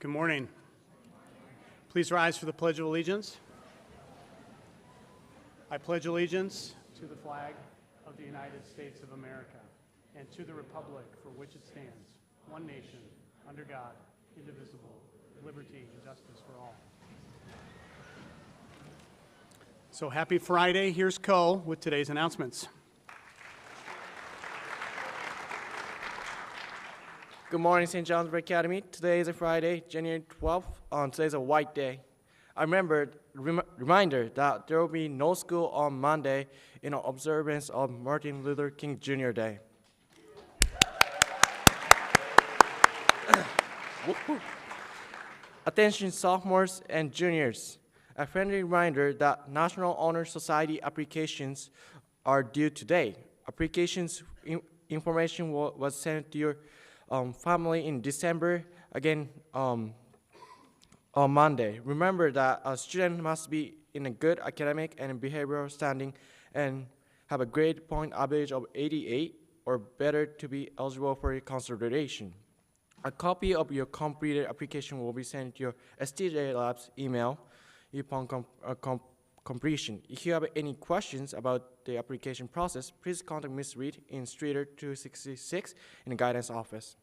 Good morning. Please rise for the Pledge of Allegiance. I pledge allegiance to the flag of the United States of America and to the republic for which it stands, one nation, under God, indivisible, with liberty and justice for all. So happy Friday. Here's Co with today's announcements. Good morning, St. Johnsbury Academy. Today is a Friday, January 12th. Today is a white day. I reminder that there will be no school on Monday in observance of Martin Luther King Jr. Day. Attention sophomores and juniors. A friendly reminder that National Honor Society applications are due today. Applications information was sent to your family in December, again on Monday. Remember that a student must be in a good academic and behavioral standing and have a grade point average of 88 or better to be eligible for consideration. A copy of your completed application will be sent to your STJ Labs email upon completion. If you have any questions about the application process, please contact Ms. Reed in Streeter 266 in the guidance office.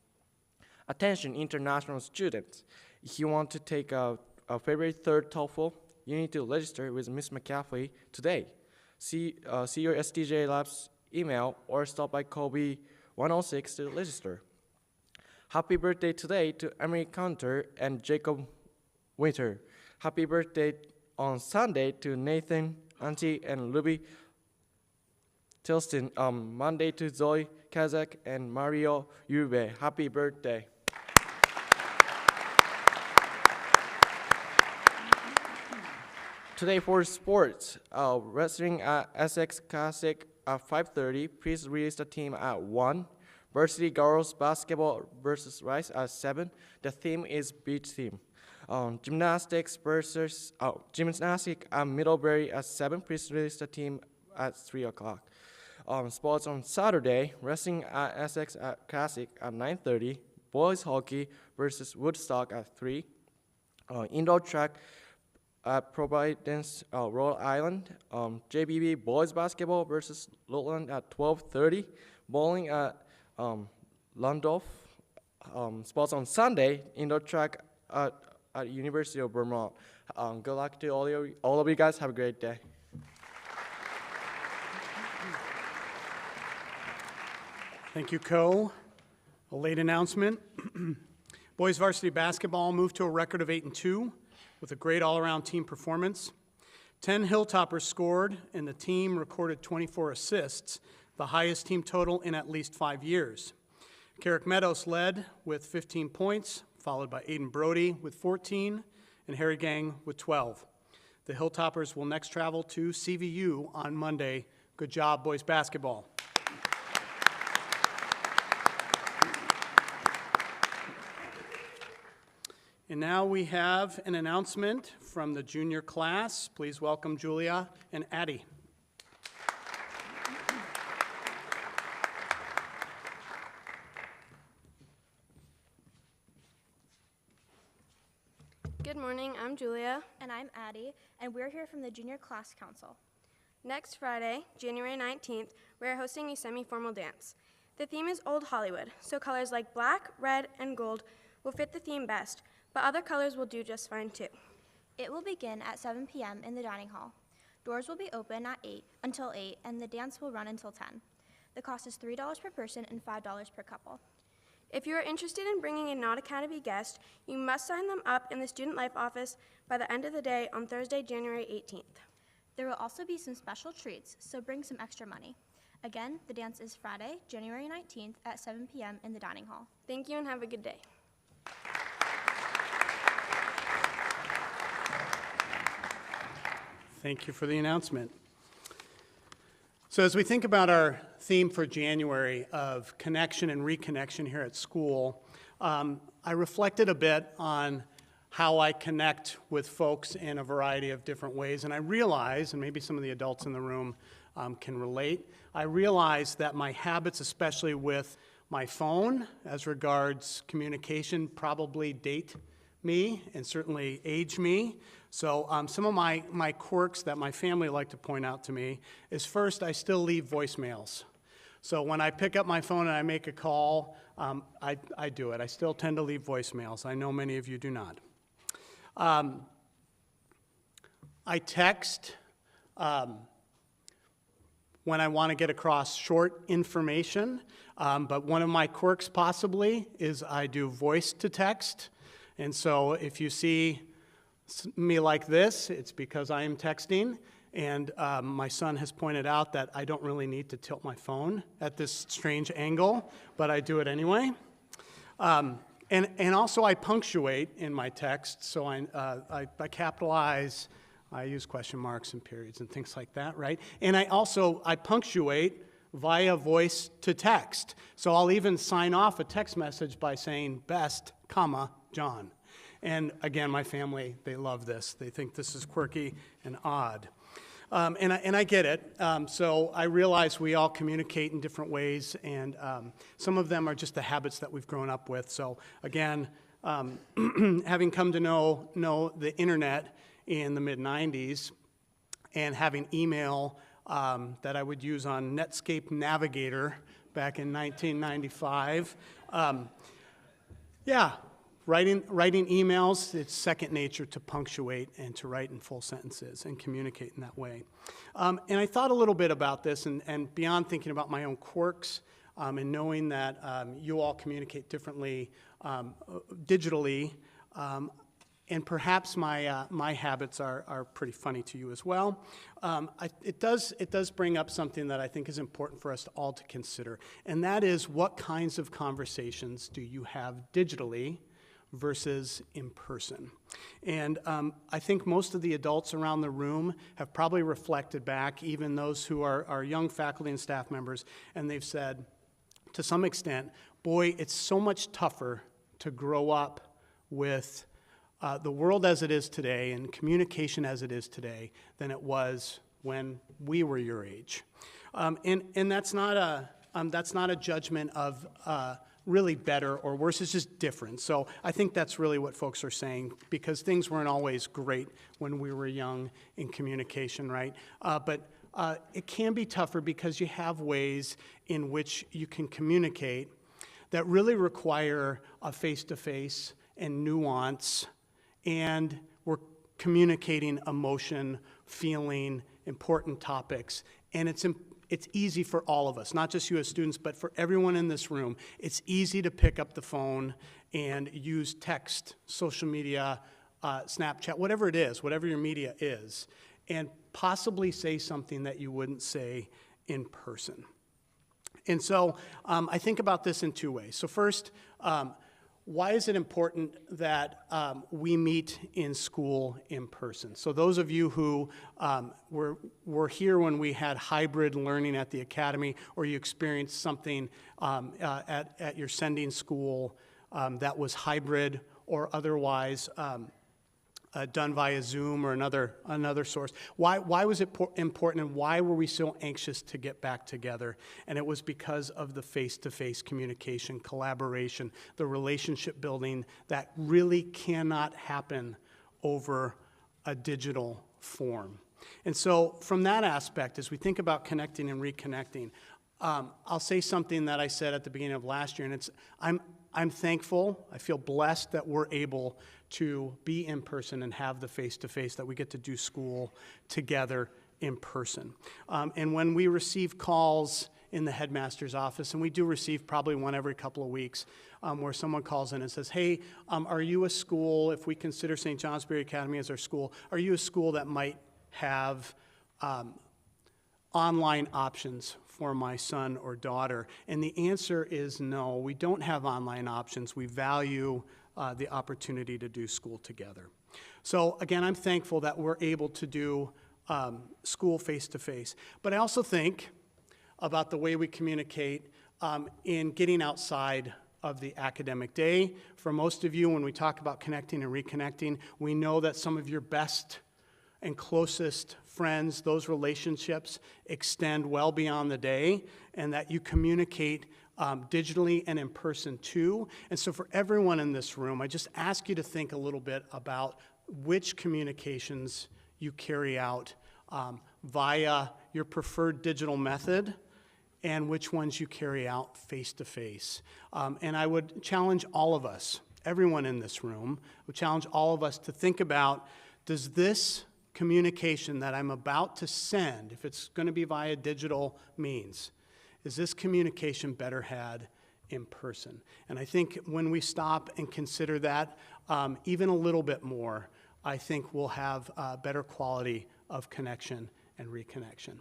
Attention international students. If you want to take a February 3rd TOEFL, you need to register with Ms. McCaffrey today. See your STJ Labs email or stop by Kobe 106 to register. Happy birthday today to Emily Counter and Jacob Winter. Happy birthday on Sunday to Nathan, Auntie, and Ruby Tilston. Monday to Zoe Kazak and Mario Ube. Happy birthday. Today for sports, wrestling at Essex Classic at 5:30. Please release the team at 1. Varsity girls basketball versus Rice at 7. The theme is beach theme. Gymnastics at Middlebury at 7. Please release the team at 3 o'clock. Sports on Saturday, wrestling at Essex Classic at 9:30. Boys hockey versus Woodstock at 3. Indoor track at Providence, Rhode Island. JBB boys basketball versus Lowland at 12:30. Bowling at Lundolf. Sports on Sunday, indoor track at University of Vermont. Good luck to all of you guys. Have a great day. Thank you, Co. A late announcement. Boys varsity basketball moved to a record of 8-2 with a great all-around team performance. 10 Hilltoppers scored, and the team recorded 24 assists, the highest team total in at least 5 years. Carrick Meadows led with 15 points, followed by Aiden Brody with 14, and Harry Gang with 12. The Hilltoppers will next travel to CVU on Monday. Good job, boys basketball. And now we have an announcement from the junior class. Please welcome Julia and Addie. Good morning, I'm Julia. And I'm Addie, and we're here from the Junior Class Council. Next Friday, January 19th, we're hosting a semi-formal dance. The theme is Old Hollywood, so colors like black, red, and gold will fit the theme best, but other colors will do just fine too. It will begin at 7 p.m. in the dining hall. Doors will be open at 8 until 8, and the dance will run until 10. The cost is $3 per person and $5 per couple. If you are interested in bringing a Not Academy guest, you must sign them up in the Student Life office by the end of the day on Thursday, January 18th. There will also be some special treats, so bring some extra money. Again, the dance is Friday, January 19th at 7 p.m. in the dining hall. Thank you and have a good day. Thank you for the announcement. So as we think about our theme for January of connection and reconnection here at school, I reflected a bit on how I connect with folks in a variety of different ways, and I realize, and maybe some of the adults in the room can relate, I realize that my habits, especially with my phone as regards communication, probably date me and certainly age me. So some of my quirks that my family like to point out to me is, first, I still leave voicemails. So when I pick up my phone and I make a call, I do it. I still tend to leave voicemails. I know many of you do not. I text when I want to get across short information, but one of my quirks possibly is I do voice to text. And so if you see me like this, it's because I am texting. And my son has pointed out that I don't really need to tilt my phone at this strange angle, but I do it anyway. And also I punctuate in my text, so I capitalize, I use question marks and periods and things like that, right? And I punctuate via voice to text. So I'll even sign off a text message by saying best, comma, John. And again, my family, they love this. They think this is quirky and odd. And I get it. So I realize we all communicate in different ways, and some of them are just the habits that we've grown up with. So again, having come to know the internet in the mid-'90s and having email that I would use on Netscape Navigator back in 1995, writing emails, it's second nature to punctuate and to write in full sentences and communicate in that way. And I thought a little bit about this, and beyond thinking about my own quirks and knowing that you all communicate differently digitally, and perhaps my habits are pretty funny to you as well. It does bring up something that I think is important for us all to consider, and that is, what kinds of conversations do you have digitally versus in person? And I think most of the adults around the room have probably reflected back, even those who are young faculty and staff members, and they've said, to some extent, boy, it's so much tougher to grow up with the world as it is today and communication as it is today than it was when we were your age. And that's not a judgment of really better or worse. It's just different. So I think that's really what folks are saying, because things weren't always great when we were young in communication, right? But it can be tougher because you have ways in which you can communicate that really require a face-to-face and nuance, and we're communicating emotion, feeling, important topics, and it's easy for all of us, not just you as students, but for everyone in this room. It's easy to pick up the phone and use text, social media, Snapchat, whatever it is, whatever your media is, and possibly say something that you wouldn't say in person. And so I think about this in two ways. So first, why is it important that we meet in school in person? So those of you who were here when we had hybrid learning at the academy, or you experienced something at your sending school that was hybrid or otherwise done via Zoom or another source. Why was it important, and why were we so anxious to get back together? And it was because of the face-to-face communication, collaboration, the relationship building that really cannot happen over a digital form. And so from that aspect, as we think about connecting and reconnecting, I'll say something that I said at the beginning of last year, and it's, I'm thankful, I feel blessed that we're able to be in person and have the face-to-face, that we get to do school together in person. And when we receive calls in the headmaster's office, and we do receive probably one every couple of weeks, where someone calls in and says, hey, are you a school, if we consider St. Johnsbury Academy as our school, are you a school that might have online options for my son or daughter? And the answer is no, we don't have online options. We value the opportunity to do school together. So again, I'm thankful that we're able to do school face-to-face. But I also think about the way we communicate in getting outside of the academic day. For most of you, when we talk about connecting and reconnecting, we know that some of your best and closest friends, those relationships extend well beyond the day, and that you communicate digitally and in person too. And so for everyone in this room, I just ask you to think a little bit about which communications you carry out via your preferred digital method and which ones you carry out face-to-face. And I would challenge all of us, everyone in this room, would challenge all of us to think about, does this communication that I'm about to send, if it's going to be via digital means, is this communication better had in person? And I think when we stop and consider that even a little bit more, I think we'll have better quality of connection and reconnection.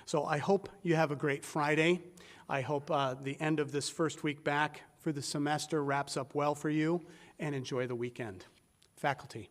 So I hope you have a great Friday. I hope the end of this first week back for the semester wraps up well for you, and enjoy the weekend. Faculty.